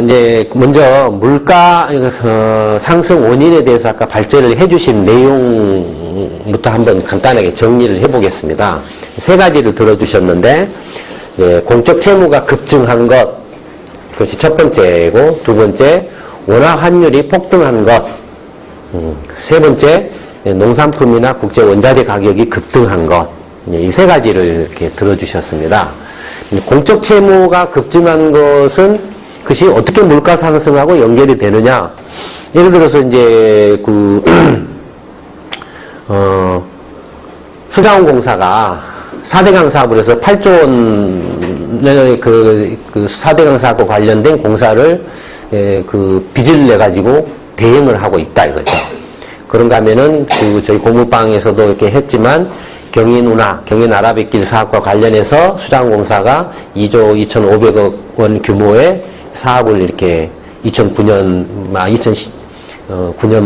이제 먼저 물가 상승 원인에 대해서 아까 발제를 해주신 내용부터 한번 간단하게 정리를 해보겠습니다. 세 가지를 들어주셨는데, 공적 채무가 급증한 것, 그것이 첫 번째고, 두 번째, 원화 환율이 폭등한 것, 세 번째, 농산품이나 국제 원자재 가격이 급등한 것, 이 세 가지를 이렇게 들어주셨습니다. 공적 채무가 급증한 것은 그것이 어떻게 물가 상승하고 연결이 되느냐? 예를 들어서 이제 수자원공사가 4대강 사업을 해서 8조 원의 그 4대강 사업과 관련된 공사를 빚을 내 가지고 대행을 하고 있다 이거죠. 그런가 하면은 저희 고무방에서도 이렇게 했지만 경인 아라뱃길 사업과 관련해서 수자원공사가 2조 2,500억 원 규모의 사업을 이렇게 2009년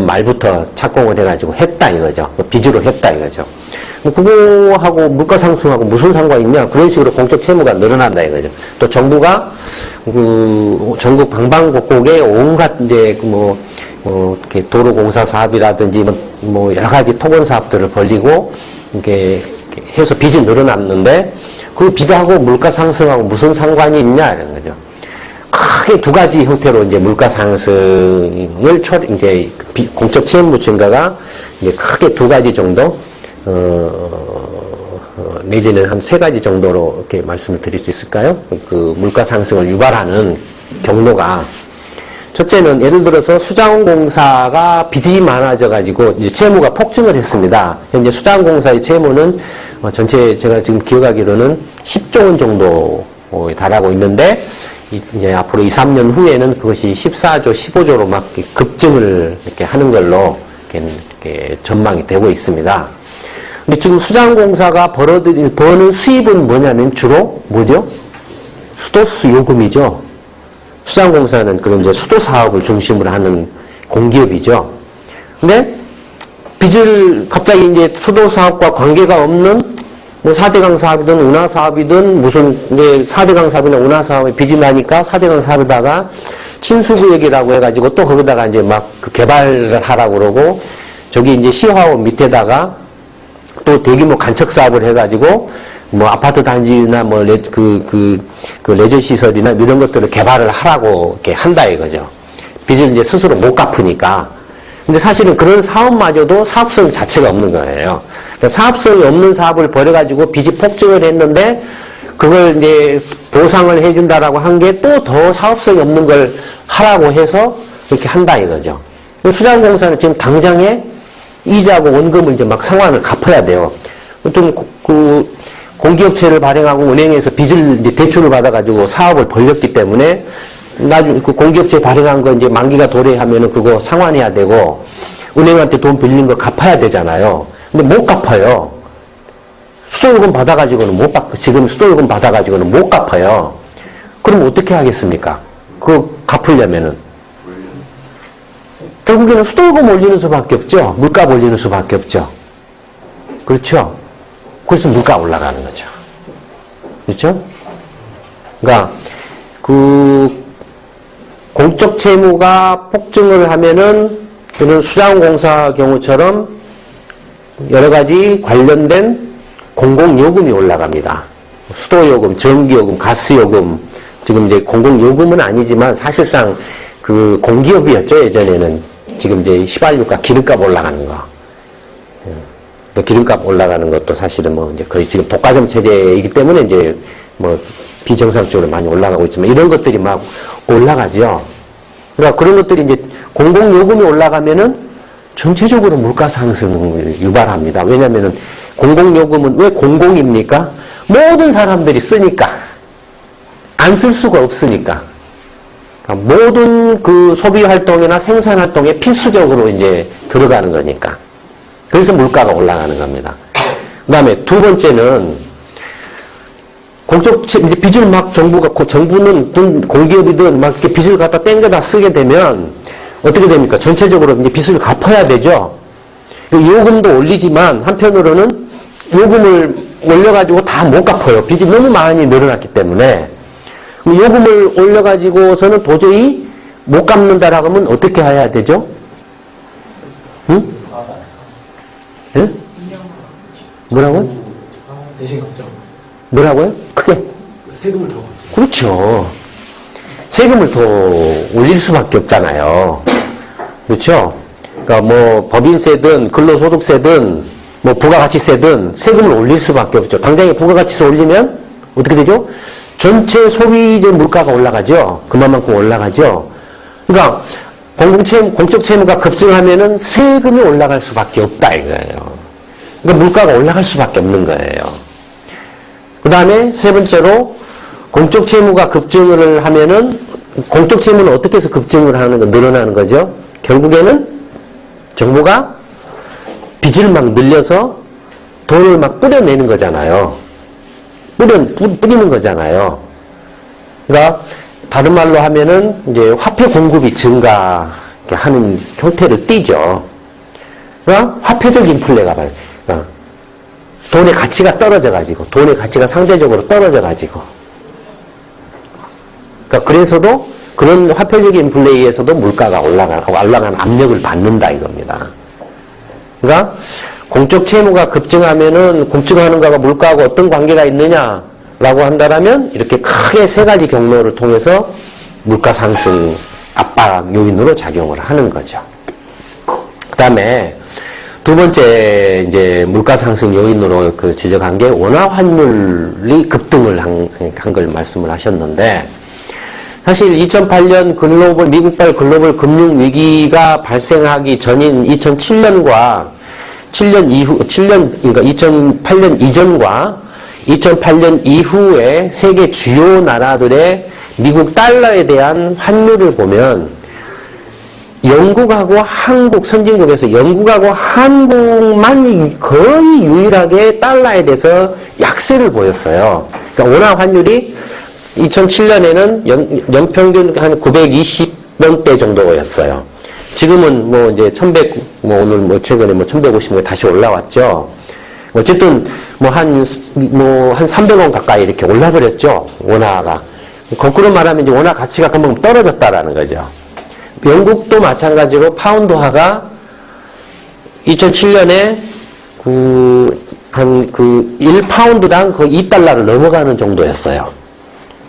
말부터 착공을 해가지고 했다 이거죠. 빚으로 했다 이거죠. 그거하고 물가 상승하고 무슨 상관이 있냐? 그런 식으로 공적 채무가 늘어난다 이거죠. 또 정부가 전국 방방곡곡에 온갖 이제 이렇게 도로공사 사업이라든지 뭐 여러 가지 토건 사업들을 벌리고 이렇게 해서 빚이 늘어났는데 그 빚하고 물가 상승하고 무슨 상관이 있냐 이런 거죠. 크게 두 가지 형태로 이제 물가 상승을 이제 공적 채무 증가가 이제 크게 두 가지 정도 내지는 한 세 가지 정도로 이렇게 말씀을 드릴 수 있을까요? 그 물가 상승을 유발하는 경로가 첫째는 예를 들어서 수자원공사가 빚이 많아져 가지고 이제 채무가 폭증을 했습니다. 현재 수자원공사의 채무는 전체 제가 지금 기억하기로는 10조 원 정도 달하고 있는데 이제 앞으로 2, 3년 후에는 그것이 14조, 15조로 막 급증을 이렇게 하는 걸로 이렇게 전망이 되고 있습니다. 근데 지금 수자원공사가 버는 수입은 뭐냐면 주로 뭐죠? 수도수 요금이죠. 수자원공사는 그런 이제 수도 사업을 중심으로 하는 공기업이죠. 근데 빚을 갑자기 이제 수도 사업과 관계가 없는 뭐 4대강 사업이든 운하 사업이든 무슨 이제 4대강 사업이나 운하 사업에 빚이 나니까 4대강 사업에다가 친수구역이라고 해가지고 또 거기다가 이제 막 그 개발을 하라고 그러고 저기 이제 시화원 밑에다가 또 대규모 간척 사업을 해가지고 뭐 아파트 단지나 뭐 레저 시설이나 이런 것들을 개발을 하라고 이렇게 한다 이거죠. 빚을 이제 스스로 못 갚으니까. 근데 사실은 그런 사업마저도 사업성 자체가 없는 거예요. 그러니까 사업성이 없는 사업을 벌여가지고 빚이 폭증을 했는데 그걸 이제 보상을 해준다라고 한 게 또 더 사업성이 없는 걸 하라고 해서 이렇게 한다 이거죠. 수자원공사는 지금 당장에 이자하고 원금을 이제 막 상환을 갚아야 돼요. 좀 공기업체를 발행하고 은행에서 빚을 이제 대출을 받아가지고 사업을 벌렸기 때문에 나중에 그 공기업체 발행한 거 이제 만기가 도래하면은 그거 상환해야 되고 은행한테 돈 빌린 거 갚아야 되잖아요. 근데 못 갚아요. 수도요금 받아가지고는 지금 수도요금 받아가지고는 못 갚아요. 그럼 어떻게 하겠습니까? 그거 갚으려면은. 결국에는 수도요금 올리는 수밖에 없죠. 물가 올리는 수밖에 없죠. 그렇죠? 그래서 물가 올라가는 거죠. 그렇죠? 그러니까 공적 채무가 폭증을 하면은 그런 수자원공사 경우처럼 여러 가지 관련된 공공요금이 올라갑니다. 수도요금, 전기요금, 가스요금, 지금 이제 공공요금은 아니지만 사실상 그 공기업이었죠, 예전에는. 지금 이제 휘발유가 기름값 올라가는 거. 기름값 올라가는 것도 사실은 뭐 이제 거의 지금 독과점 체제이기 때문에 이제 뭐 비정상적으로 많이 올라가고 있지만 이런 것들이 막 올라가죠. 그러니까 그런 것들이 이제 공공요금이 올라가면은 전체적으로 물가 상승을 유발합니다. 왜냐면은 공공요금은 왜 공공입니까? 모든 사람들이 쓰니까. 안 쓸 수가 없으니까. 그러니까 모든 그 소비 활동이나 생산 활동에 필수적으로 이제 들어가는 거니까. 그래서 물가가 올라가는 겁니다. 그 다음에 두 번째는 이제 빚을 막 정부는 공기업이든 막 이렇게 빚을 갖다 땡겨다 쓰게 되면 어떻게 됩니까? 전체적으로 이제 빚을 갚아야 되죠. 요금도 올리지만 한편으로는 요금을 올려가지고 다 못 갚아요. 빚이 너무 많이 늘어났기 때문에. 그럼 요금을 올려가지고서는 도저히 못 갚는다라고 하면 어떻게 해야 되죠? 응? 예? 뭐라고요? 대신 갚죠. 뭐라고요? 크게. 세금을 더 갚죠. 그렇죠. 세금을 더 올릴 수밖에 없잖아요. 그렇죠? 그러니까 뭐 법인세든 근로소득세든 뭐 부가가치세든 세금을 올릴 수밖에 없죠. 당장에 부가가치세 올리면 어떻게 되죠? 전체 소비재 물가가 올라가죠. 그만큼 올라가죠. 그러니까 공적 채무가 급증하면은 세금이 올라갈 수밖에 없다 이거예요. 그러니까 물가가 올라갈 수밖에 없는 거예요. 그 다음에 세 번째로 공적 채무가 급증을 하면은 공적 채무는 어떻게 해서 급증을 하는 거 늘어나는 거죠? 결국에는 정부가 빚을 막 늘려서 돈을 막 뿌려내는 거잖아요. 뿌리는 거잖아요. 그러니까 다른 말로 하면은 이제 화폐 공급이 증가하는 형태를 띠죠. 그러니까 화폐적 인플레가 봐요. 그러니까 돈의 가치가 떨어져가지고, 돈의 가치가 상대적으로 떨어져가지고. 그러니까 그래서도 그런 화폐적 인플레이에서도 물가가 올라가는 압력을 받는다 이겁니다. 그러니까 공적 채무가 급증하면은 급증하는 거가 물가하고 어떤 관계가 있느냐라고 한다라면 이렇게 크게 세 가지 경로를 통해서 물가 상승 압박 요인으로 작용을 하는 거죠. 그다음에 두 번째 이제 물가 상승 요인으로 지적한 게 원화 환율이 급등을 한 걸 말씀을 하셨는데 사실 2008년 미국발 글로벌 금융 위기가 발생하기 전인 2007년과 2008년 이전과 2008년 이후에 세계 주요 나라들의 미국 달러에 대한 환율을 보면 영국하고 한국, 선진국에서 영국하고 한국만 거의 유일하게 달러에 대해서 약세를 보였어요. 그러니까 원화 환율이 2007년에는 연평균 한 920원대 정도였어요. 지금은 뭐 이제 1100, 오늘 뭐 최근에 1150원 다시 올라왔죠. 어쨌든 한 300원 가까이 이렇게 올라버렸죠. 원화가. 거꾸로 말하면 이제 원화 가치가 금방 떨어졌다라는 거죠. 영국도 마찬가지로 파운드화가 2007년에 1파운드당 거의 2달러를 넘어가는 정도였어요.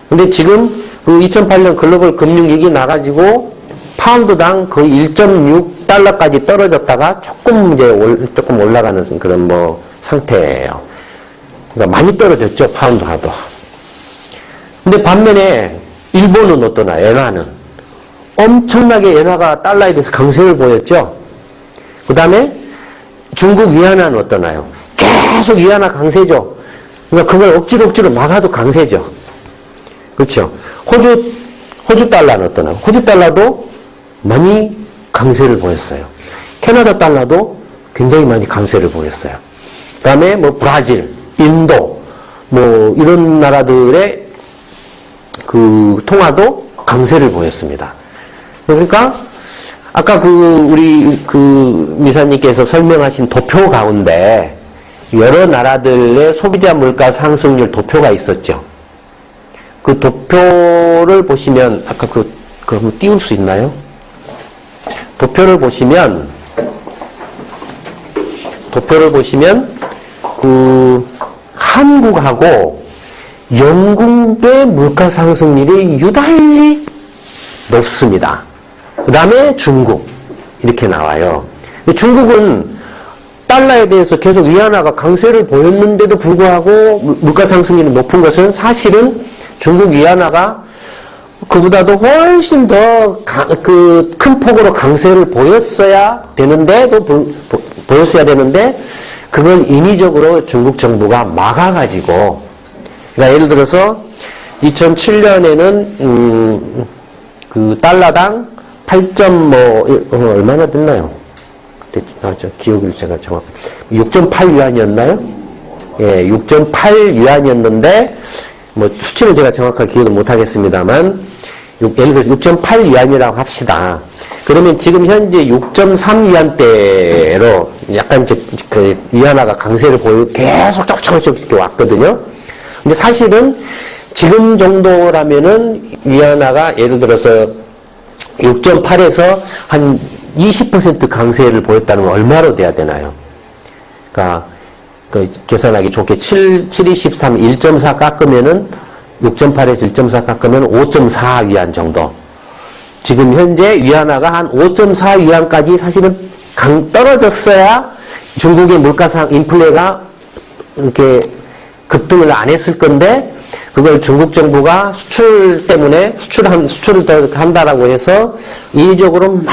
근데 지금 2008년 글로벌 금융위기 나가지고 파운드당 거의 1.6달러까지 떨어졌다가 조금 올라가는 그런 상태예요. 그러니까 많이 떨어졌죠, 파운드화도. 근데 반면에 일본은 어떠나, 엔화는 엄청나게 엔화가 달러에 대해서 강세를 보였죠. 그 다음에 중국 위안화는 어떠나요? 계속 위안화 강세죠. 그러니까 그걸 억지로 막아도 강세죠. 그렇죠. 호주 달러는 어떠나요? 호주 달러도 많이 강세를 보였어요. 캐나다 달러도 굉장히 많이 강세를 보였어요. 그 다음에 브라질, 인도, 이런 나라들의 통화도 강세를 보였습니다. 그러니까, 아까 우리 미사님께서 설명하신 도표 가운데 여러 나라들의 소비자 물가 상승률 도표가 있었죠. 그 도표를 보시면, 아까 한번 띄울 수 있나요? 도표를 보시면 한국하고 영국의 물가 상승률이 유달리 높습니다. 그 다음에 중국 이렇게 나와요. 중국은 달러에 대해서 계속 위안화가 강세를 보였는데도 불구하고 물가 상승률이 높은 것은 사실은 중국 위안화가 그보다도 훨씬 더 큰 폭으로 강세를 보였어야 되는데 그걸 인위적으로 중국 정부가 막아가지고, 그러니까 예를 들어서 2007년에는 달러당 얼마나 됐나요? 기억을 제가 정확히 6.8 유안이었나요? 예, 6.8 유안이었는데 수치는 제가 정확하게 기억을 못 하겠습니다만 예를 들어서 6.8 유안이라고 합시다. 그러면 지금 현재 6.3 유안대로 약간 위안화가 강세를 계속 쭉 이렇게 왔거든요. 근데 사실은 지금 정도라면은 위안화가 예를 들어서 6.8에서 한 20% 강세를 보였다는 건 얼마로 돼야 되나요? 그러니까 그 계산하기 좋게 723 1.4 깎으면은 6.8에서 1.4 깎으면 5.4 위안 정도. 지금 현재 위안화가 한 5.4 위안까지 사실은 떨어졌어야 중국의 물가상 인플레가 이렇게 급등을 안 했을 건데 그걸 중국 정부가 수출 때문에 수출을 더 한다라고 해서 인위적으로 막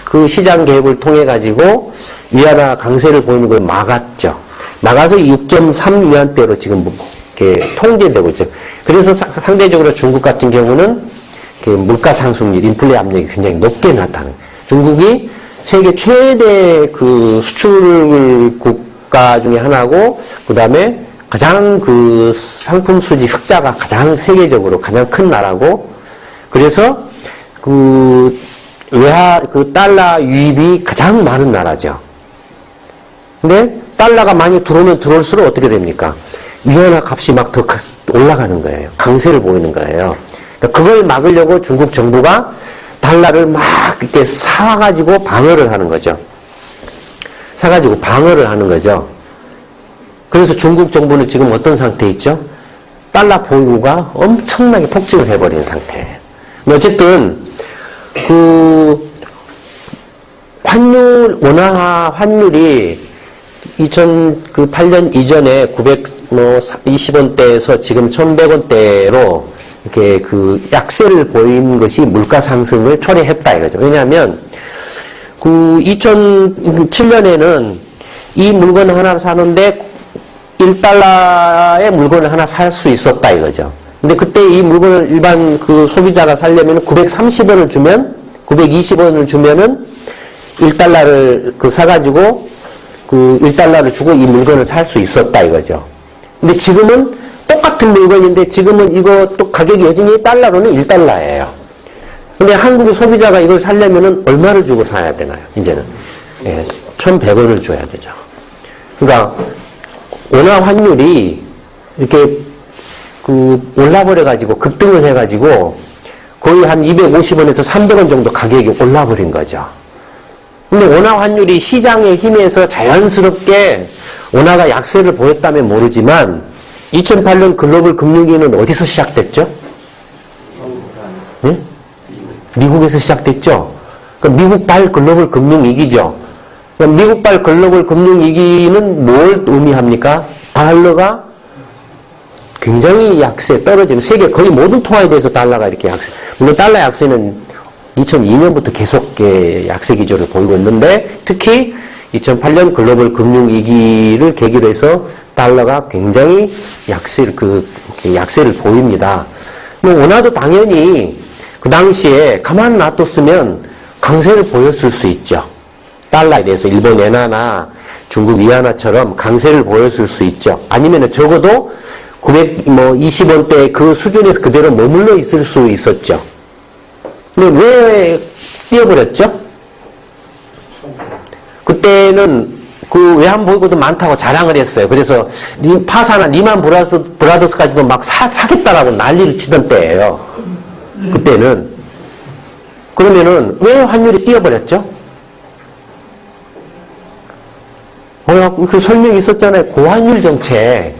그 시장 개입을 통해 가지고 위안화 강세를 보이는 걸 막았죠. 막아서 6.3 위안대로 지금 이렇게 통제되고 있죠. 그래서 상대적으로 중국 같은 경우는 물가 상승률, 인플레 압력이 굉장히 높게 나타나요. 중국이 세계 최대 그 수출 국가 중에 하나고, 그 다음에 가장 그 상품 수지 흑자가 가장 세계적으로 가장 큰 나라고, 그래서 그 달러 유입이 가장 많은 나라죠. 근데 달러가 많이 들어오면 들어올수록 어떻게 됩니까? 위안화 값이 막 더 올라가는 거예요. 강세를 보이는 거예요. 그러니까 그걸 막으려고 중국 정부가 달러를 막 이렇게 사가지고 방어를 하는 거죠. 사가지고 방어를 하는 거죠. 그래서 중국 정부는 지금 어떤 상태에 있죠? 달러 보유가 엄청나게 폭증을 해버린 상태예요. 어쨌든 그 원화 환율이 2008년 이전에 920원대에서 지금 1100원대로 이렇게 그 약세를 보인 것이 물가 상승을 초래했다 이거죠. 왜냐하면 그 2007년에는 이 물건 하나 사는데 1달러의 물건을 하나 살 수 있었다 이거죠. 근데 그때 이 물건을 일반 그 소비자가 사려면 930원을 주면 920원을 주면은 1달러를 그 사가지고 그 1달러를 주고 이 물건을 살 수 있었다 이거죠. 근데 지금은 똑같은 물건인데 지금은 이거 또 가격이 여전히 달러로는 1달러예요. 근데 한국의 소비자가 이걸 사려면은 얼마를 주고 사야 되나요? 이제는 1,100원을 줘야 되죠. 그러니까 원화 환율이 이렇게 그 올라버려 가지고 급등을 해 가지고 거의 한 250원에서 300원 정도 가격이 올라버린 거죠. 근데 원화 환율이 시장의 힘에서 자연스럽게 원화가 약세를 보였다면 모르지만 2008년 글로벌 금융위기는 어디서 시작됐죠? 네? 미국에서 시작됐죠. 그러니까 미국발 글로벌 금융위기죠. 그러니까 미국발 글로벌 금융위기는 뭘 의미합니까? 달러가 굉장히 약세 떨어지는 세계 거의 모든 통화에 대해서 달러가 이렇게 약세. 물론 달러 약세는 2002년부터 계속 약세 기조를 보이고 있는데 특히 2008년 글로벌 금융위기를 계기로 해서 달러가 굉장히 약세를 보입니다. 뭐 원화도 당연히 그 당시에 가만 놔뒀으면 강세를 보였을 수 있죠. 달러에 대해서 일본 엔화나 중국 위안화처럼 강세를 보였을 수 있죠. 아니면 적어도 920원대 그 수준에서 그대로 머물러 있을 수 있었죠. 근데 왜 뛰어버렸죠? 그때는 그 외환 보유고도 많다고 자랑을 했어요. 그래서 파사나 리만 브라더스까지도 막 사겠다라고 난리를 치던 때예요. 그때는. 그러면은 왜 환율이 뛰어버렸죠? 그 설명이 있었잖아요. 고환율 정책.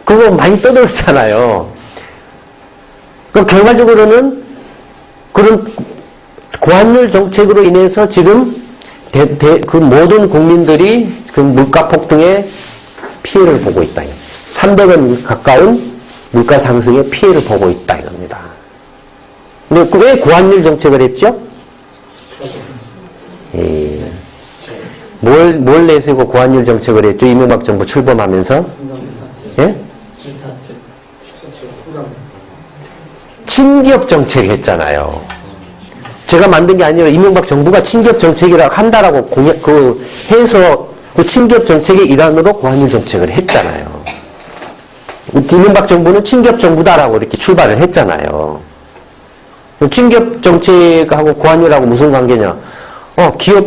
그거 많이 떠들었잖아요. 그 결과적으로는 그런 고환율 정책으로 인해서 지금 그 모든 국민들이 그 물가 폭등에 피해를 보고 있다. 300원 가까운 물가 상승에 피해를 보고 있다 이겁니다. 근데 왜 고환율 정책을 했죠? 뭘 내세우고 고환율 정책을 했죠? 이명박 정부 출범하면서? 예? 친기업 정책 했잖아요. 제가 만든 게 아니라 이명박 정부가 친기업 정책이라고 한다라고 해서 그 친기업 정책의 일환으로 고환율 정책을 했잖아요. 이명박 정부는 친기업 정부다라고 이렇게 출발을 했잖아요. 친기업 정책하고 고환율하고 무슨 관계냐? 기업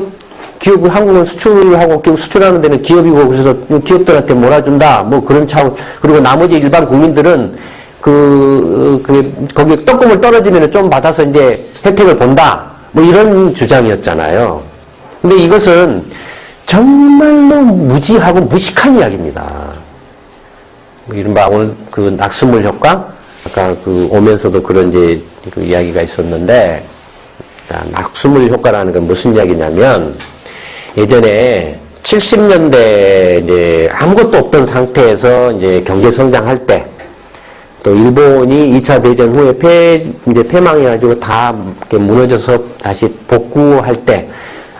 한국은 수출하고 수출하는 데는 기업이고 그래서 기업들한테 몰아준다. 뭐 그런 차원. 그리고 나머지 일반 국민들은 거기 떡국물 떨어지면 좀 받아서 이제 혜택을 본다. 뭐 이런 주장이었잖아요. 근데 이것은 정말로 무지하고 무식한 이야기입니다. 이른바 오늘 그 낙수물 효과? 아까 오면서도 그런 이제 그 이야기가 있었는데, 낙수물 효과라는 건 무슨 이야기냐면, 예전에 70년대 이제 아무것도 없던 상태에서 이제 경제 성장할 때, 또 일본이 2차 대전 후에 이제 패망해가지고 다 이렇게 무너져서 다시 복구할 때,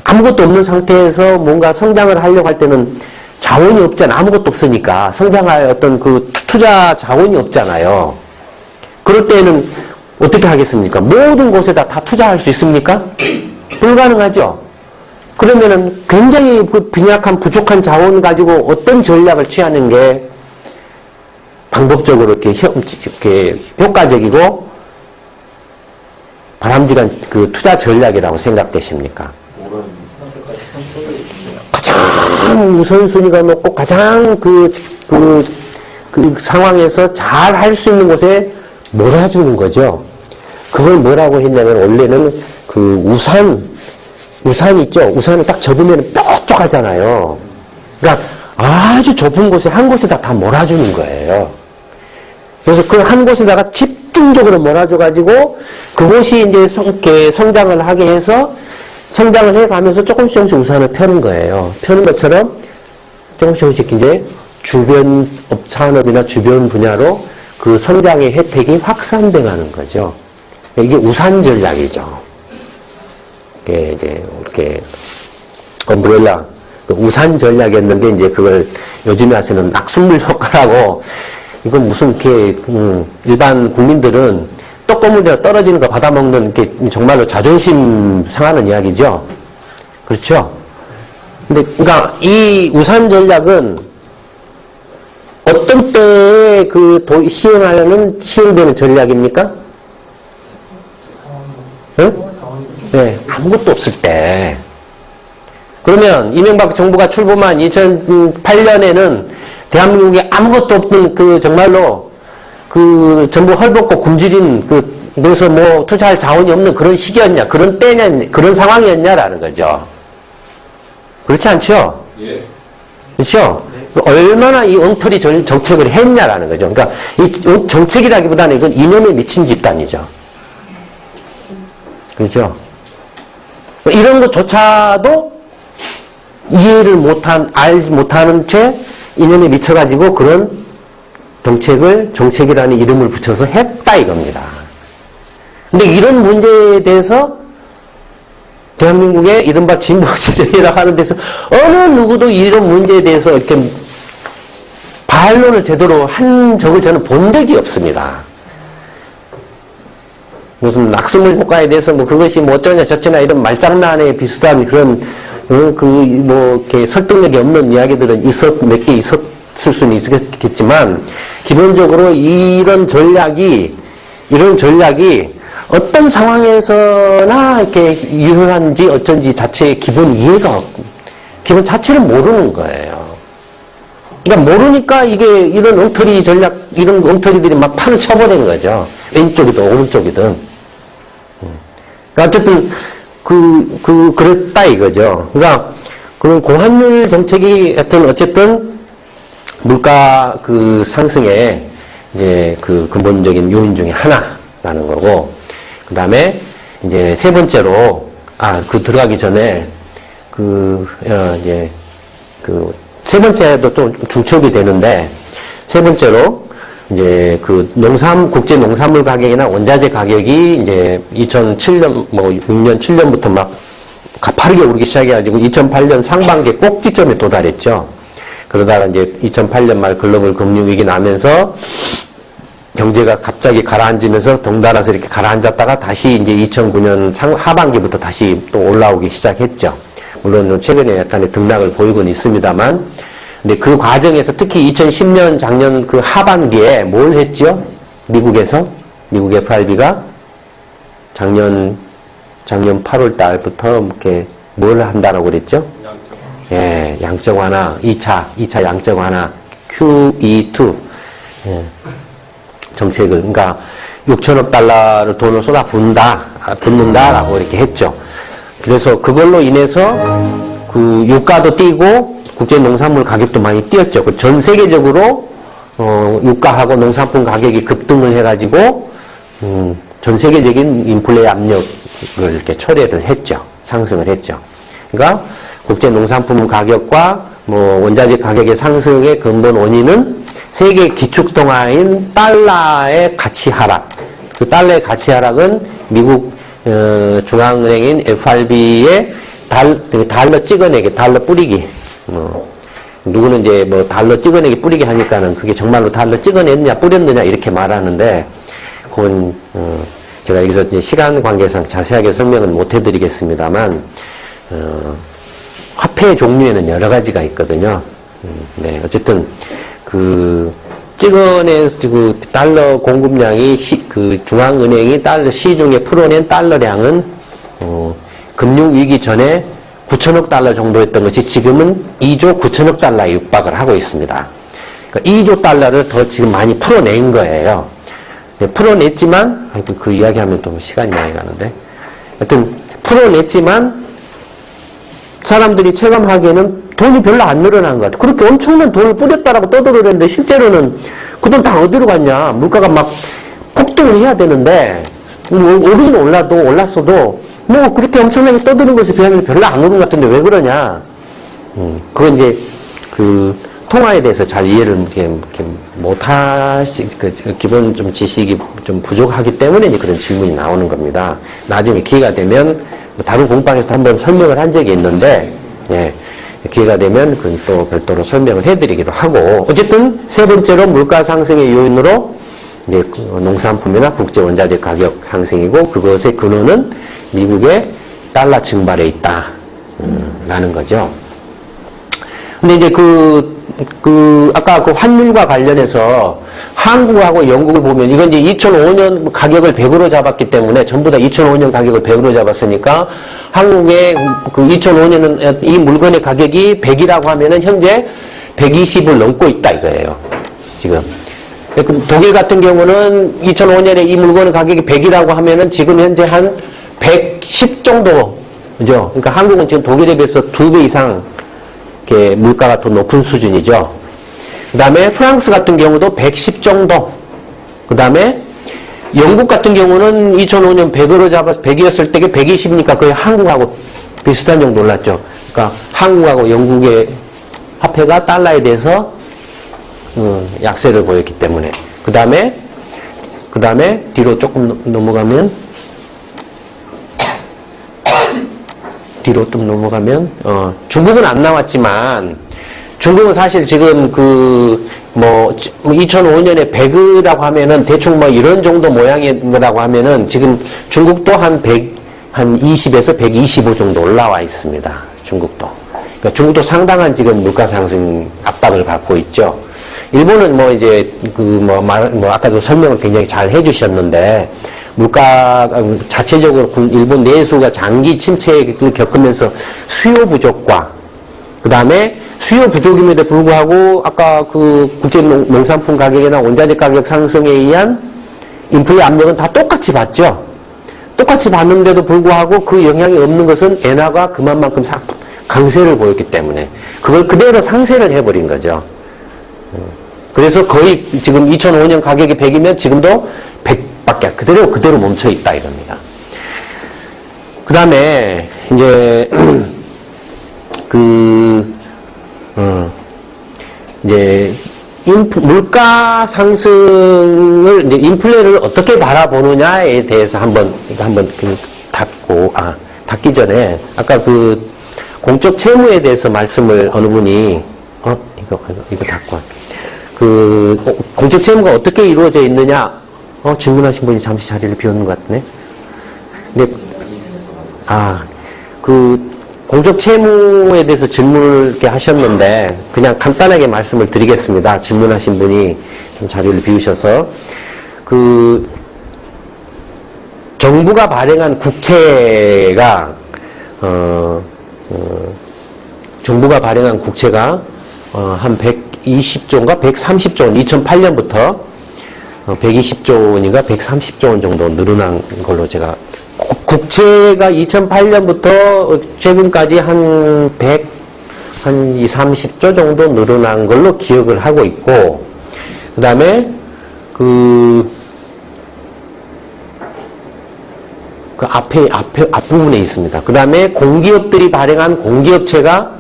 아무것도 없는 상태에서 뭔가 성장을 하려고 할 때는 자원이 없잖아. 아무것도 없으니까. 성장할 어떤 그 투자 자원이 없잖아요. 그럴 때는 어떻게 하겠습니까? 모든 곳에다 다 투자할 수 있습니까? 불가능하죠. 그러면은 굉장히 그 빈약한 부족한 자원 가지고 어떤 전략을 취하는 게 방법적으로 이렇게 효과적이고 바람직한 그 투자 전략이라고 생각되십니까? 가장 우선순위가 높고 가장 그 상황에서 잘 할 수 있는 곳에 몰아주는 거죠. 그걸 뭐라고 했냐면 원래는 그 우산 있죠. 우산을 딱 접으면 뾰족하잖아요. 그러니까 아주 좁은 곳에 한 곳에다 다 몰아주는 거예요. 그래서 그 한 곳에다가 집중적으로 몰아줘가지고 그곳이 이제 성장을 하게 해서 성장을 해가면서 조금씩 우산을 펴는 거예요. 펴는 것처럼 조금씩 이제 주변 산업이나 주변 분야로 그 성장의 혜택이 확산돼 가는 거죠. 이게 우산 전략이죠. 이게 이제 이렇게 엄브렐라 우산 전략이었는데 이제 그걸 요즘에 하시는 낙수물 효과라고 이건 무슨 이렇게 일반 국민들은 떡고물이나 떨어지는 거 받아먹는 게 정말로 자존심 상하는 이야기죠. 그렇죠? 근데 그러니까 이 우산 전략은 어떤 때에 시행되는 전략입니까? 응? 네, 아무것도 없을 때. 그러면 이명박 정부가 출범한 2008년에는 대한민국에 아무것도 없던 정말로 전부 헐벗고 굶주린 그래서 뭐 투자할 자원이 없는 그런 시기였냐, 그런 때냐, 그런 상황이었냐라는 거죠. 그렇지 않죠? 예. 그렇죠? 얼마나 이 엉터리 정책을 했냐라는 거죠. 그러니까 이 정책이라기보다는 이건 이념에 미친 집단이죠. 그렇죠? 이런 것조차도 이해를 알지 못하는 채 이념에 미쳐가지고 그런 정책이라는 이름을 붙여서 했다 이겁니다. 근데 이런 문제에 대해서 대한민국의 이른바 진보 지정이라고 하는 데서 어느 누구도 이런 문제에 대해서 이렇게 반론을 제대로 한 적을 저는 본 적이 없습니다. 무슨 낙수물 효과에 대해서 뭐 그것이 뭐 어쩌냐 저쩌냐 이런 말장난에 비슷한 그런 이렇게 설득력이 없는 이야기들은 몇 개 있었을 수는 있겠지만 기본적으로 이런 전략이 어떤 상황에서나 이렇게 유효한지 어쩐지 자체의 기본 자체를 모르는 거예요. 그러니까 모르니까 이런 엉터리 전략, 이런 엉터리들이 막 판을 쳐버린 거죠. 왼쪽이든 오른쪽이든. 어쨌든, 그랬다 이거죠. 그러니까, 고환율 정책이 어쨌든, 물가 상승의 이제 근본적인 요인 중에 하나라는 거고, 그 다음에 이제 세 번째로, 들어가기 전에, 세 번째도 좀 중첩이 되는데, 세 번째로, 이제 국제 농산물 가격이나 원자재 가격이 이제 2007년, 6년, 7년부터 막 가파르게 오르기 시작해가지고 2008년 상반기에 꼭지점에 도달했죠. 그러다가 이제 2008년 말 글로벌 금융위기 나면서 경제가 갑자기 가라앉으면서 덩달아서 이렇게 가라앉았다가 다시 이제 2009년 하반기부터 다시 또 올라오기 시작했죠. 물론 최근에 약간의 등락을 보이고는 있습니다만, 근데 그 과정에서 특히 2010년 작년 하반기에 뭘 했죠? 미국 FRB가 작년 8월 달부터 이렇게 뭘 한다라고 그랬죠? 예, 양적 완화, 2차 양적 완화, QE2. 예, 정책을, 그러니까 6천억 달러를 돈을 붓는다라고 이렇게 했죠. 그래서 그걸로 인해서 그 유가도 뛰고 국제 농산물 가격도 많이 뛰었죠. 전 세계적으로 유가하고 농산품 가격이 급등을 해가지고 전 세계적인 인플레 압력을 이렇게 초래를 했죠. 상승을 했죠. 그러니까 국제 농산품 가격과 뭐 원자재 가격의 상승의 근본 원인은 세계 기축통화인 달러의 가치 하락. 그 달러의 가치 하락은 미국 중앙은행인 FRB의 달러 찍어내기, 달러 뿌리기. 누구는 이제 뭐 달러 찍어내기 뿌리기 하니까는 그게 정말로 달러 찍어냈느냐 뿌렸느냐 이렇게 말하는데 그건 제가 여기서 이제 시간 관계상 자세하게 설명은 못 해드리겠습니다만 화폐 종류에는 여러 가지가 있거든요. 네, 어쨌든 그 찍어낸 그 달러 공급량이 그 중앙은행이 달러 시중에 풀어낸 달러량은 금융위기 전에 9천억 달러 정도였던 것이 지금은 2조 9천억 달러에 육박을 하고 있습니다. 그러니까 2조 달러를 더 지금 많이 풀어낸 거예요. 네, 풀어냈지만 그 이야기하면 또 시간이 많이 가는데 하여튼 풀어냈지만 사람들이 체감하기에는 돈이 별로 안 늘어난 것 같아요. 그렇게 엄청난 돈을 뿌렸다라고 떠들었는데 실제로는 그 돈 다 어디로 갔냐. 물가가 막 폭등을 해야 되는데 오르긴 올랐어도 뭐 그렇게 엄청나게 떠드는 것에 비하면 별로 안 오른 것 같은데 왜 그러냐. 그건 이제 그 통화에 대해서 잘 이해를 이렇게 기본 좀 지식이 좀 부족하기 때문에 이제 그런 질문이 나오는 겁니다. 나중에 기회가 되면 다른 공방에서 한번 설명을 한 적이 있는데, 예, 기회가 되면 그건 또 별도로 설명을 해드리기도 하고, 어쨌든 세 번째로 물가 상승의 요인으로 이제 농산품이나 국제 원자재 가격 상승이고 그것의 근원은 미국의 달러 증발에 있다, 라는 거죠. 근데 이제 아까 그 환율과 관련해서 한국하고 영국을 보면 이건 이제 2005년 가격을 100으로 잡았기 때문에 전부 다 2005년 가격을 100으로 잡았으니까 한국의 그 2005년은 이 물건의 가격이 100이라고 하면은 현재 120을 넘고 있다 이거예요. 지금. 독일 같은 경우는 2005년에 이 물건의 가격이 100이라고 하면은 지금 현재 한 110 정도. 그죠? 그러니까 한국은 지금 독일에 비해서 2배 이상 이렇게 물가가 더 높은 수준이죠. 그 다음에 프랑스 같은 경우도 110 정도. 그 다음에 영국 같은 경우는 2005년 100으로 잡아서 100이었을 때 120이니까 거의 한국하고 비슷한 정도 올랐죠. 그러니까 한국하고 영국의 화폐가 달러에 대해서 약세를 보였기 때문에. 그 다음에 뒤로 조금 넘어가면 중국은 안 나왔지만 중국은 사실 지금 2005년에 100이라고 하면은 대충 뭐 이런 정도 모양이라고 하면은 지금 중국도 한 20에서 125 정도 올라와 있습니다. 중국도. 그러니까 중국도 상당한 지금 물가 상승 압박을 받고 있죠. 일본은 뭐 이제 아까도 설명을 굉장히 잘 해주셨는데 물가 자체적으로 일본 내수가 장기 침체를 겪으면서 수요 부족과 그 다음에 수요 부족임에도 불구하고 아까 그 국제 농산품 가격이나 원자재 가격 상승에 의한 인플레 압력은 다 똑같이 받죠. 똑같이 받는데도 불구하고 그 영향이 없는 것은 엔화가 그만큼 강세를 보였기 때문에 그걸 그대로 상세를 해버린 거죠. 그래서 거의 지금 2005년 가격이 100이면 지금도 100밖에 그대로 멈춰 있다 이겁니다. 그 다음에 이제 물가 상승을 이제 인플레를 어떻게 바라보느냐에 대해서 한번 닫기 전에 아까 그 공적 채무에 대해서 말씀을 어느 분이 이거 닫고 공적 채무가 어떻게 이루어져 있느냐 질문하신 분이 잠시 자리를 비웠는 것 같네. 근데 공적 채무에 대해서 질문을 이렇게 하셨는데 그냥 간단하게 말씀을 드리겠습니다. 질문하신 분이 좀 자리를 비우셔서 정부가 발행한 국채가 정부가 발행한 국채가 한 120조인가 130조 원, 2008년부터 120조 원인가 130조 원 정도 늘어난 걸로 제가 국채가 2008년부터 최근까지 한 20, 30조 정도 늘어난 걸로 기억을 하고 있고, 그 다음에 앞부분에 있습니다. 그 다음에 공기업들이 발행한 공기업체가,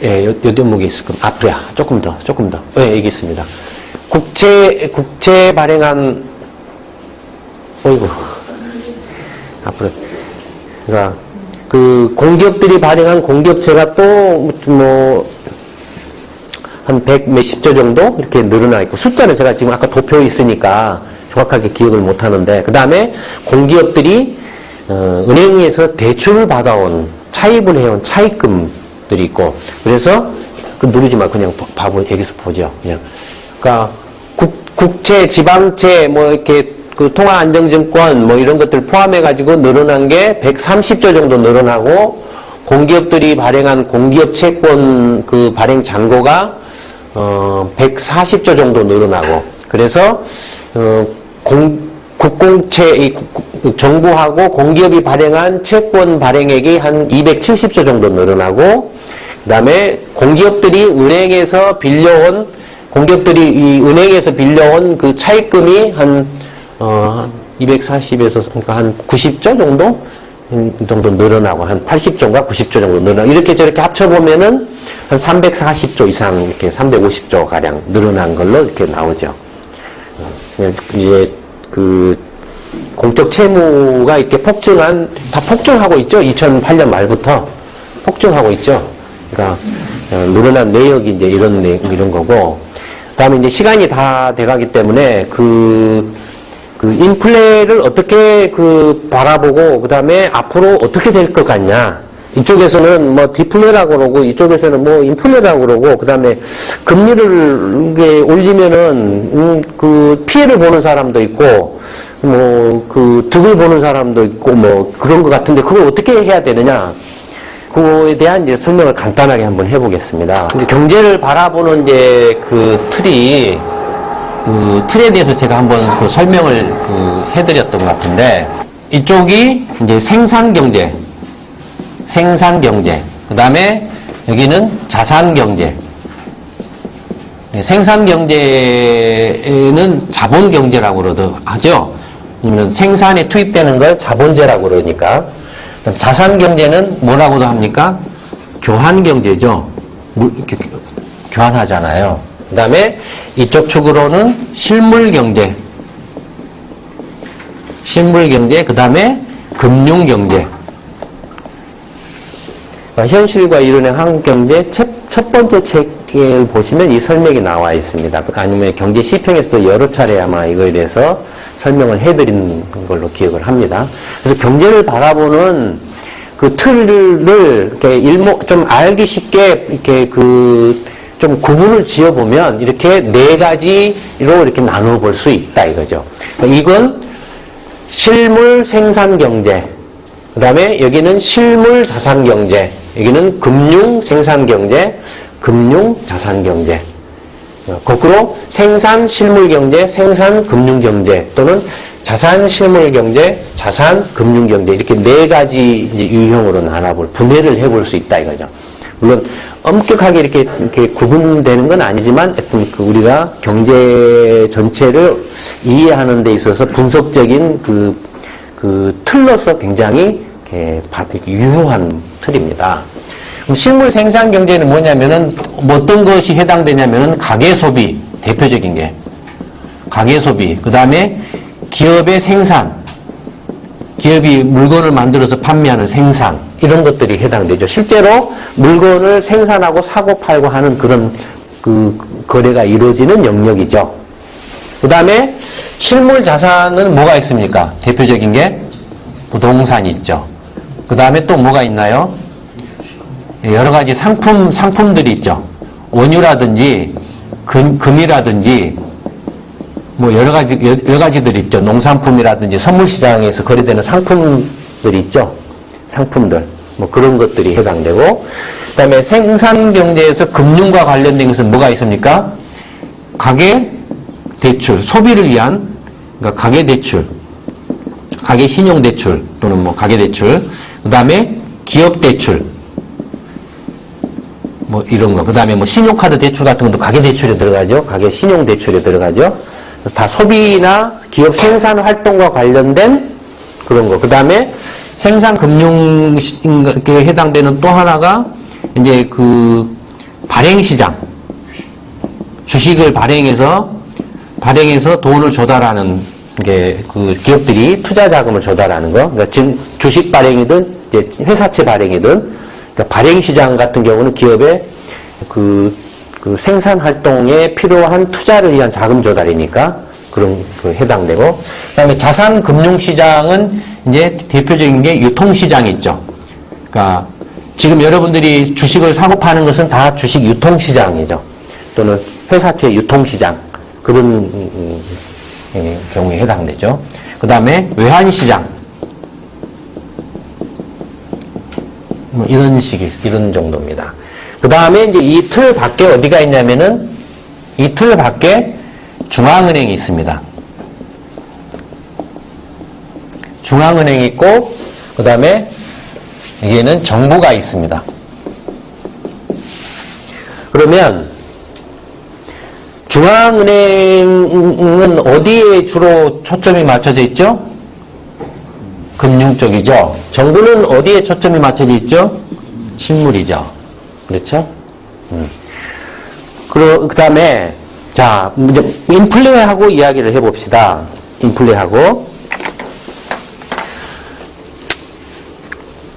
예, 요 대목에 있을 겁니다. 앞이야. 조금 더. 예, 여기 있습니다. 국채 발행한, 어이구. 앞으로. 그러니까, 공기업들이 발행한 공기업체가 또, 한 100 몇십 조 정도? 이렇게 늘어나 있고, 숫자는 제가 지금 아까 도표에 있으니까 정확하게 기억을 못 하는데, 그 다음에 공기업들이, 은행에서 대출을 받아온, 차입을 해온 차입금들이 있고, 그래서, 누르지 마. 그냥 여기서 보죠. 그냥. 그러니까, 국채, 지방채, 이렇게, 통화안정증권, 이런 것들 포함해가지고 늘어난 게 130조 정도 늘어나고, 공기업들이 발행한 공기업 채권 발행 잔고가, 140조 정도 늘어나고, 그래서, 정부하고 공기업이 발행한 채권 발행액이 한 270조 정도 늘어나고, 그 다음에 공기업들이 은행에서 빌려온 그 차입금이 한 240에서 그러니까 한 90조 정도 늘어나고, 한 80조인가 90조 정도 늘어나고, 이렇게 저렇게 합쳐보면은 한 340조 이상, 이렇게 350조 가량 늘어난 걸로 이렇게 나오죠. 이제 공적 채무가 이렇게 다 폭증하고 있죠. 2008년 말부터 폭증하고 있죠. 그러니까 늘어난 내역이 이제 이런 거고, 그다음에 이제 시간이 다 돼가기 때문에 인플레를 어떻게 바라보고, 그 다음에 앞으로 어떻게 될 것 같냐. 이쪽에서는 디플레라고 그러고, 이쪽에서는 인플레라고 그러고, 그 다음에 금리를 이게 올리면은, 피해를 보는 사람도 있고, 득을 보는 사람도 있고, 그런 것 같은데, 그걸 어떻게 해야 되느냐. 그거에 대한 이제 설명을 간단하게 한번 해보겠습니다. 경제를 바라보는 이제 틀이, 틀에 대해서 제가 한번 설명을 해드렸던 것 같은데, 이쪽이 이제 생산경제, 그 다음에 여기는 자산경제. 생산경제는 자본경제라고 하죠. 생산에 투입되는 걸 자본재라고 그러니까. 자산경제는 뭐라고도 합니까? 교환경제죠. 이렇게 교환하잖아요. 그 다음에 이쪽 축으로는 실물경제, 그 다음에 금융경제. 현실과 이론의 한국경제 첫 번째 책을 보시면 이 설명이 나와 있습니다. 아니면 경제 시평에서도 여러 차례 아마 이거에 대해서 설명을 해드린 걸로 기억을 합니다. 그래서 경제를 바라보는 틀을 이렇게 좀 알기 쉽게 이렇게 좀 구분을 지어보면 이렇게 네 가지로 이렇게 나눠 볼 수 있다 이거죠. 이건 실물 생산 경제, 그 다음에 여기는 실물 자산 경제, 여기는 금융 생산 경제, 금융 자산 경제. 거꾸로 생산 실물 경제, 생산 금융 경제, 또는 자산 실물 경제, 자산 금융 경제, 이렇게 네 가지 이제 유형으로 분해를 해볼 수 있다 이거죠. 물론 엄격하게 이렇게 구분되는 건 아니지만 우리가 경제 전체를 이해하는 데 있어서 분석적인 틀로서 굉장히 이렇게 유효한 틀입니다. 그럼 실물 생산 경제는 뭐냐면은 어떤 것이 해당되냐면은 가계 소비, 대표적인 게 가계 소비, 그 다음에 기업의 생산, 기업이 물건을 만들어서 판매하는 생산, 이런 것들이 해당되죠. 실제로 물건을 생산하고 사고 팔고 하는 그런 거래가 이루어지는 영역이죠. 그 다음에 실물 자산은 뭐가 있습니까? 대표적인 게 부동산이 있죠. 그 다음에 또 뭐가 있나요? 여러 가지 상품들이 있죠. 원유라든지 금이라든지 여러 가지들이 있죠. 농산품이라든지 선물시장에서 거래되는 상품들이 있죠. 상품들, 뭐 그런 것들이 해당되고, 그 다음에 생산 경제에서 금융과 관련된 것은 뭐가 있습니까? 가계 대출, 소비를 위한, 그러니까 가계 대출, 가계 신용 대출 또는 뭐 가계 대출, 그 다음에 기업 대출, 뭐 이런 거, 그 다음에 뭐 신용카드 대출 같은 것도 가계 대출에 들어가죠. 가계 신용 대출에 들어가죠. 다 소비나 기업 생산 활동과 관련된 그런 거. 그 다음에 생산 금융에 해당되는 또 하나가 이제 그 발행 시장, 주식을 발행해서 돈을 조달하는 게 그 기업들이 투자 자금을 조달하는 거. 그러니까 지금 주식 발행이든 이제 회사채 발행이든, 그러니까 발행 시장 같은 경우는 기업의 그 생산 활동에 필요한 투자를 위한 자금 조달이니까 그런 그 해당되고, 그다음에 자산 금융 시장은 이제 대표적인 게 유통 시장이 있죠. 그러니까 지금 여러분들이 주식을 사고 파는 것은 다 주식 유통 시장이죠. 또는 회사채 유통 시장, 그런 경우에 해당되죠. 그 다음에 외환시장, 뭐 이런 정도입니다. 그 다음에 이제 이 틀 밖에 어디가 있냐면은 이 틀 밖에 중앙은행이 있습니다. 중앙은행이 있고, 그 다음에 여기에는 정부가 있습니다. 그러면 중앙은행은 어디에 주로 초점이 맞춰져 있죠? 금융 쪽이죠. 정부는 어디에 초점이 맞춰져 있죠? 실물이죠. 그렇죠? 그 다음에, 자, 이제 인플레하고 이야기를 해봅시다. 인플레하고.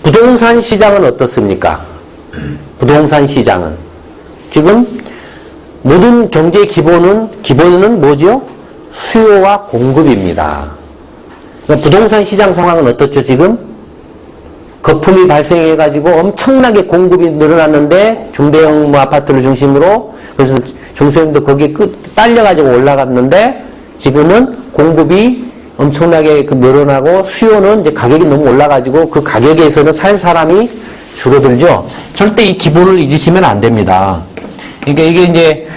부동산 시장은 어떻습니까? 부동산 시장은. 지금 모든 경제의 기본은 뭐죠? 수요와 공급입니다. 그러니까 부동산 시장 상황은 어떻죠, 지금? 거품이 발생해가지고 엄청나게 공급이 늘어났는데, 중대형 뭐 아파트를 중심으로, 그래서 중소형도 거기에 딸려가지고 올라갔는데, 지금은 공급이 엄청나게 늘어나고, 수요는 이제 가격이 너무 올라가지고, 그 가격에서는 살 사람이 줄어들죠? 절대 이 기본을 잊으시면 안 됩니다. 그러니까 이게 이제,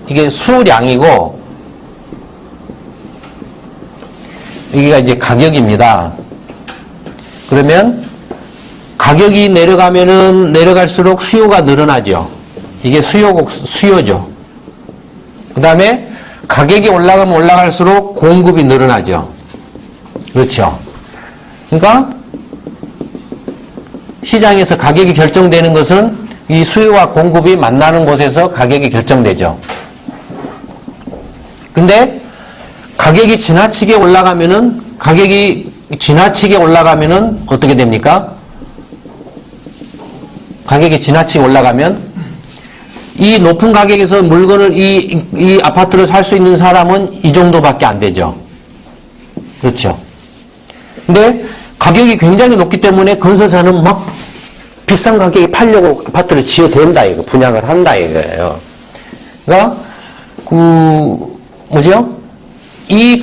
이게 수량이고, 여기가 이제 가격입니다. 그러면 가격이 내려갈수록 수요가 늘어나죠. 이게 수요죠. 그 다음에 가격이 올라가면 올라갈수록 공급이 늘어나죠. 그렇죠. 그러니까 시장에서 가격이 결정되는 것은 이 수요와 공급이 만나는 곳에서 가격이 결정되죠. 근데 가격이 지나치게 올라가면은 어떻게 됩니까? 가격이 지나치게 올라가면 이 높은 가격에서 물건을 이 아파트를 살 수 있는 사람은 이 정도밖에 안 되죠. 그렇죠. 근데 가격이 굉장히 높기 때문에 건설사는 막 비싼 가격에 팔려고 아파트를 지어댄다, 이거. 분양을 한다, 이거예요. 그러니까, 이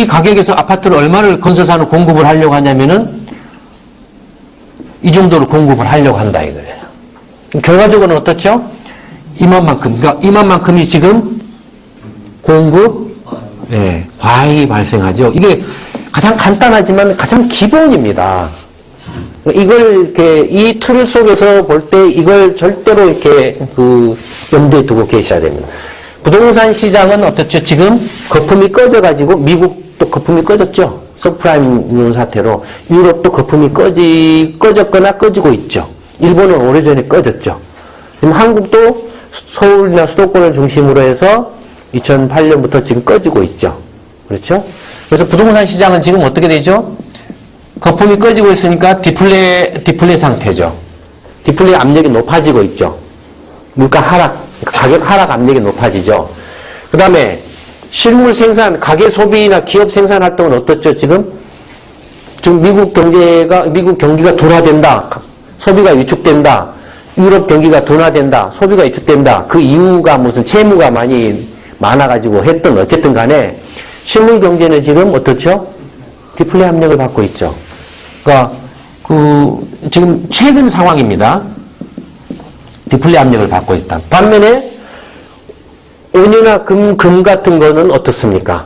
가격에서 아파트를 얼마를 건설사는 공급을 하려고 하냐면은, 이 정도로 공급을 하려고 한다, 이거예요. 결과적으로는 어떻죠? 이만만큼. 그러니까 이만만큼이 지금 과잉이 발생하죠. 이게 가장 간단하지만 가장 기본입니다. 이걸 이 틀 속에서 볼 때 이걸 절대로 이렇게 염두에 두고 계셔야 됩니다. 부동산 시장은 어떻죠? 지금 거품이 꺼져가지고 미국도 거품이 꺼졌죠. 서프라임 사태로 유럽도 거품이 꺼졌거나 꺼지고 있죠. 일본은 오래전에 꺼졌죠. 지금 한국도 서울이나 수도권을 중심으로 해서 2008년부터 지금 꺼지고 있죠. 그렇죠? 그래서 부동산 시장은 지금 어떻게 되죠? 거품이 꺼지고 있으니까 디플레 상태죠. 디플레 압력이 높아지고 있죠. 물가 하락, 가격 하락 압력이 높아지죠. 그 다음에 실물 생산, 가계 소비나 기업 생산 활동은 어떻죠, 지금? 지금 미국 경기가 둔화된다. 소비가 위축된다. 유럽 경기가 둔화된다. 소비가 위축된다. 그 이유가 무슨 채무가 많아가지고 했던 어쨌든 간에 실물 경제는 지금 어떻죠? 디플레 압력을 받고 있죠. 그러니까 지금 최근 상황입니다. 디플레 압력을 받고 있다. 반면에 원유나 금 같은 거는 어떻습니까?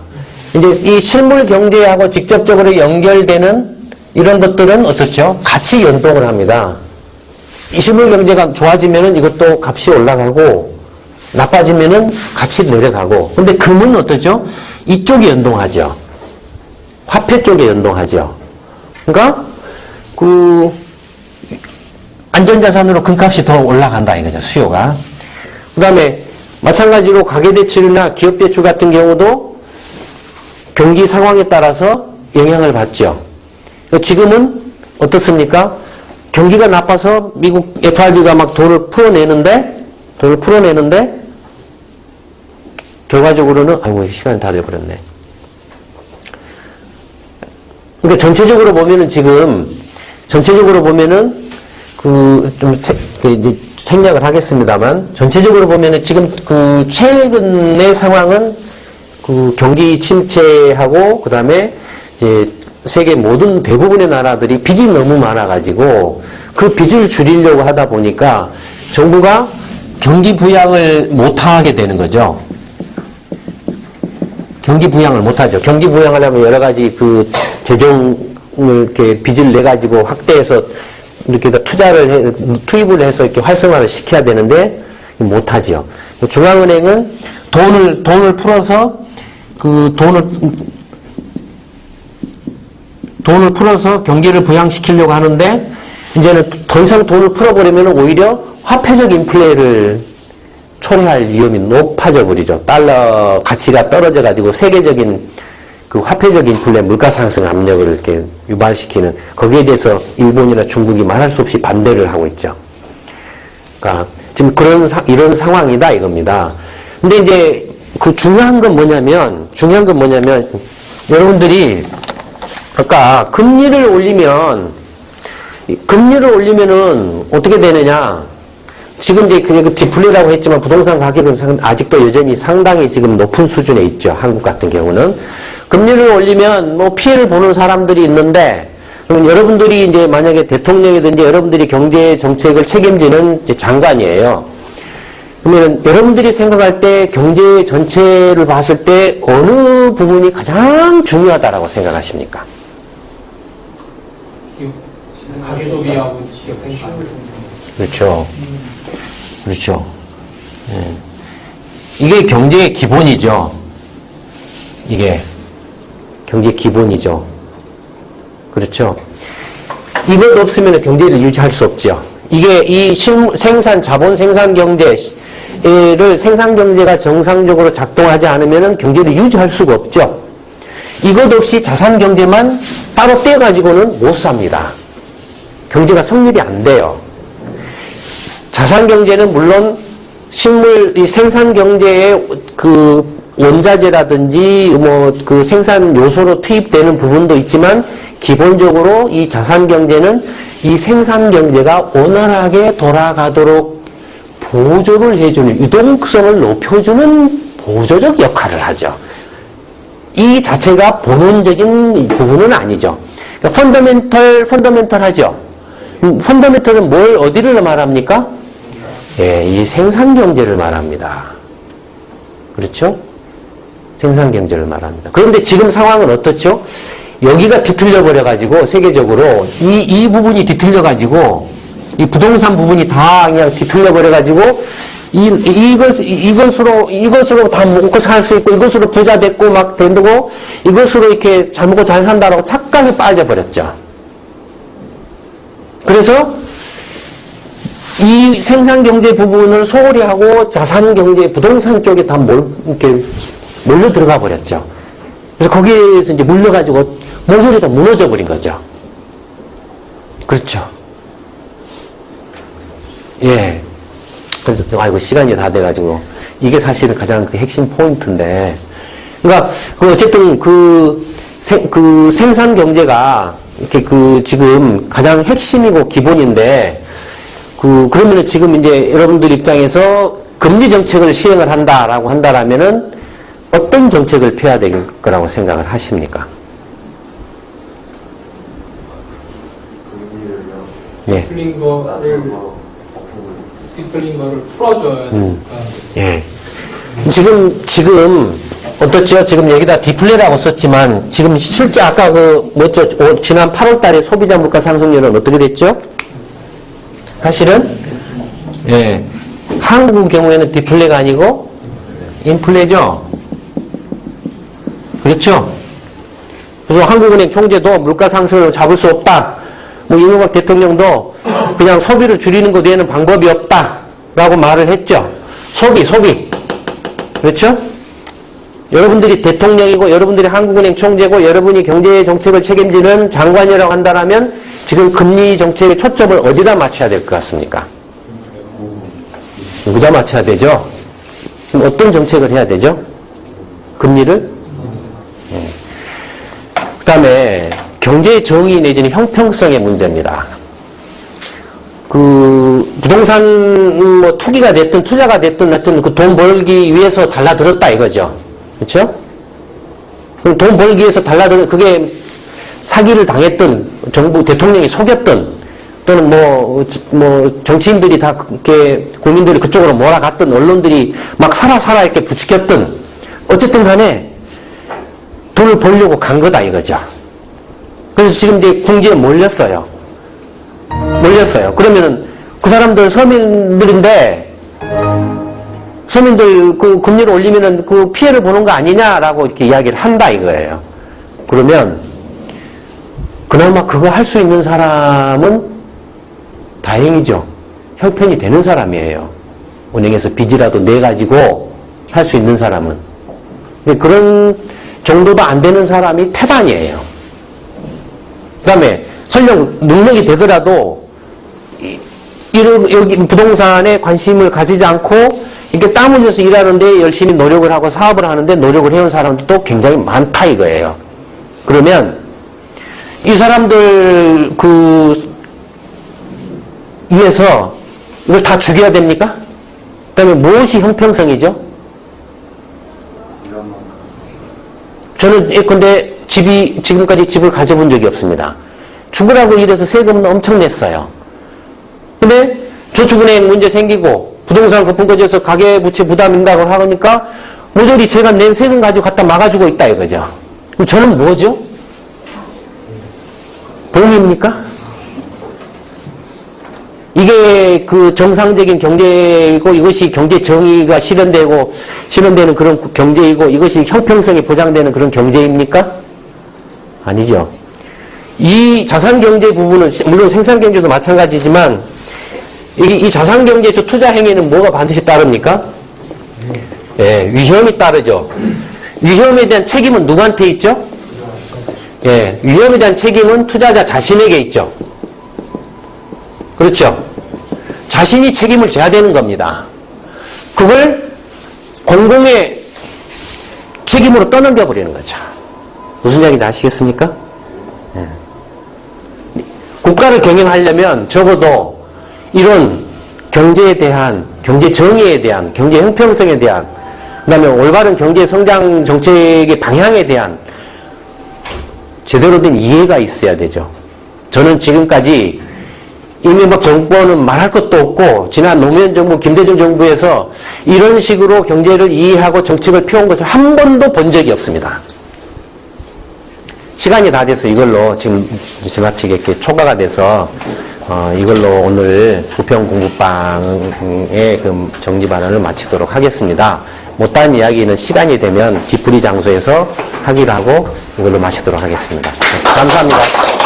이제 이 실물 경제하고 직접적으로 연결되는 이런 것들은 어떻죠? 같이 연동을 합니다. 이 실물 경제가 좋아지면은 이것도 값이 올라가고 나빠지면은 같이 내려가고. 근데 금은 어떠죠? 이쪽에 연동하죠. 화폐 쪽에 연동하죠. 그러니까 안전자산으로 금값이 더 올라간다 이거죠. 수요가. 그 다음에 마찬가지로 가계대출이나 기업대출 같은 경우도 경기 상황에 따라서 영향을 받죠. 지금은 어떻습니까? 경기가 나빠서 미국 FRB가 막 돈을 풀어내는데 결과적으로는 아이고 시간이 다 돼버렸네. 그러니까 전체적으로 보면은 이제 생략을 하겠습니다만 전체적으로 보면은 지금 최근의 상황은 경기 침체하고 그다음에 이제 세계 모든 대부분의 나라들이 빚이 너무 많아가지고 그 빚을 줄이려고 하다 보니까 정부가 경기 부양을 못하게 되는 거죠. 경기 부양을 못하죠. 경기 부양하려면 여러 가지 재정을 이렇게 빚을 내 가지고 확대해서 이렇게 투입을 해서 이렇게 활성화를 시켜야 되는데 못하죠. 중앙은행은 돈을 풀어서 돈을 풀어서 경기를 부양시키려고 하는데 이제는 더 이상 돈을 풀어버리면 오히려 화폐적 인플레를 초래할 위험이 높아져 버리죠. 달러 가치가 떨어져 가지고 세계적인 화폐적 인플레 물가 상승 압력을 이렇게 유발시키는 거기에 대해서 일본이나 중국이 말할 수 없이 반대를 하고 있죠. 그러니까 지금 이런 상황이다 이겁니다. 근데 이제 중요한 건 뭐냐면 여러분들이 아까 금리를 올리면은 어떻게 되느냐? 지금 이제 그냥 디플레라고 했지만 부동산 가격은 아직도 여전히 상당히 지금 높은 수준에 있죠. 한국 같은 경우는. 금리를 올리면 뭐 피해를 보는 사람들이 있는데, 그러면 여러분들이 이제 만약에 대통령이든지 여러분들이 경제 정책을 책임지는 이제 장관이에요. 그러면 여러분들이 생각할 때 경제 전체를 봤을 때 어느 부분이 가장 중요하다라고 생각하십니까? 가계 소비하고 기업 생산. 그렇죠. 예. 이게 경제의 기본이죠. 이게 경제의 기본이죠. 그렇죠. 이것 없으면 경제를 유지할 수 없죠. 이게 이 자본 생산 경제를 생산 경제가 정상적으로 작동하지 않으면 경제를 유지할 수가 없죠. 이것 없이 자산 경제만 따로 떼가지고는 못 삽니다. 경제가 성립이 안 돼요. 자산 경제는 물론 이 생산 경제의 원자재라든지 생산 요소로 투입되는 부분도 있지만 기본적으로 이 자산 경제는 이 생산 경제가 원활하게 돌아가도록 보조를 해주는, 유동성을 높여주는 보조적 역할을 하죠. 이 자체가 본원적인 부분은 아니죠. 그러니까 펀더멘털하죠. 펀더멘털은 어디를 말합니까? 예, 이 생산 경제를 말합니다. 그렇죠? 생산 경제를 말합니다. 그런데 지금 상황은 어떻죠? 여기가 뒤틀려 버려가지고 세계적으로 이 부분이 뒤틀려 가지고 이 부동산 부분이 다 그냥 뒤틀려 버려가지고 이것으로 다 먹고 살 수 있고 이것으로 부자 됐고 막 된다고 이것으로 이렇게 잘 먹고 잘 산다라고 착각에 빠져버렸죠. 그래서 이 생산경제 부분을 소홀히 하고 자산경제, 부동산 쪽에 다 이렇게 몰려 들어가 버렸죠. 그래서 거기에서 이제 물려가지고 모서리 다 무너져 버린 거죠. 그렇죠. 예. 그래서, 아이고, 시간이 다 돼가지고. 이게 사실은 가장 핵심 포인트인데. 그러니까, 어쨌든 생산경제가 이렇게 지금 가장 핵심이고 기본인데, 그러면은 지금 이제 여러분들 입장에서 금리 정책을 시행을 한다라고 한다라면은 어떤 정책을 펴야 될 거라고 생각을 하십니까? 예. 뒤틀린 거를 풀어줘야 되니까. 예. 지금, 어떻죠? 지금 여기다 디플레라고 썼지만, 지금 실제 아까 지난 8월 달에 소비자 물가 상승률은 어떻게 됐죠? 사실은, 예. 한국의 경우에는 디플레가 아니고, 인플레죠? 그렇죠? 그래서 한국은행 총재도 물가 상승을 잡을 수 없다. 뭐 이명박 대통령도 그냥 소비를 줄이는 것 외에는 방법이 없다라고 말을 했죠. 소비. 그렇죠? 여러분들이 대통령이고 여러분들이 한국은행 총재고 여러분이 경제 정책을 책임지는 장관이라고 한다면 지금 금리 정책의 초점을 어디다 맞춰야 될 것 같습니까? 여기다 맞춰야 되죠. 그럼 어떤 정책을 해야 되죠? 금리를? 그 다음에 경제 정의 내지는 형평성의 문제입니다. 부동산 뭐 투기가 됐든 투자가 됐든 하여튼 그 돈 벌기 위해서 달라들었다 이거죠. 그렇죠? 그럼 돈 벌기 위해서 그게 사기를 당했든 정부 대통령이 속였든 또는 뭐 정치인들이 다 이렇게 국민들이 그쪽으로 몰아갔든 언론들이 막 살아 이렇게 부추겼든 어쨌든 간에 돈을 벌려고 간 거다 이거죠. 그래서 지금 이제 궁지에 몰렸어요. 그러면은 그 사람들 서민들인데 서민들 그 금리를 올리면은 그 피해를 보는 거 아니냐라고 이렇게 이야기를 한다 이거예요. 그러면 그나마 그거 할 수 있는 사람은 다행이죠. 형편이 되는 사람이에요. 은행에서 빚이라도 내가지고 할 수 있는 사람은. 그런 정도도 안 되는 사람이 태반이에요. 그 다음에 설령 능력이 되더라도 여기 부동산에 관심을 가지지 않고 이렇게 땀 흘려서 일하는데 열심히 노력을 하고 사업을 하는데 노력을 해온 사람들도 굉장히 많다 이거예요. 그러면 이 사람들 위해서 이걸 다 죽여야 됩니까? 그 다음에 무엇이 형평성이죠? 저는 예컨대 지금까지 집을 가져본 적이 없습니다. 죽으라고 일해서 세금은 엄청 냈어요. 근데 저축은행 문제 생기고 부동산 거품 꺼져서 가계부채 부담인다고 하니까 모조리 제가 낸 세금 가지고 갖다 막아주고 있다 이거죠. 그럼 저는 뭐죠? 봉입니까? 이게 그 정상적인 경제이고 이것이 경제 정의가 실현되는 그런 경제이고 이것이 형평성이 보장되는 그런 경제입니까? 아니죠. 이 자산경제 부분은 물론 생산경제도 마찬가지지만 이 자산경제에서 투자 행위는 뭐가 반드시 따릅니까? 예, 위험이 따르죠. 위험에 대한 책임은 누구한테 있죠? 예, 위험에 대한 책임은 투자자 자신에게 있죠. 그렇죠. 자신이 책임을 져야 되는 겁니다. 그걸 공공의 책임으로 떠넘겨버리는 거죠. 무슨 이야기인지 아시겠습니까? 예. 국가를 경영하려면 적어도 이런 경제에 대한, 경제 정의에 대한, 경제 형평성에 대한, 그 다음에 올바른 경제 성장 정책의 방향에 대한 제대로 된 이해가 있어야 되죠. 저는 지금까지 이명박 정권은 말할 것도 없고 지난 노무현 정부, 김대중 정부에서 이런 식으로 경제를 이해하고 정책을 펴온 것을 한 번도 본 적이 없습니다. 시간이 다 돼서 이걸로 지금 지나치게 이렇게 초과가 돼서 이걸로 오늘 부평 공부방의 그 정리 발언을 마치도록 하겠습니다. 못다한 이야기는 시간이 되면 뒤풀이 장소에서 하기로 하고 이걸로 마치도록 하겠습니다. 감사합니다.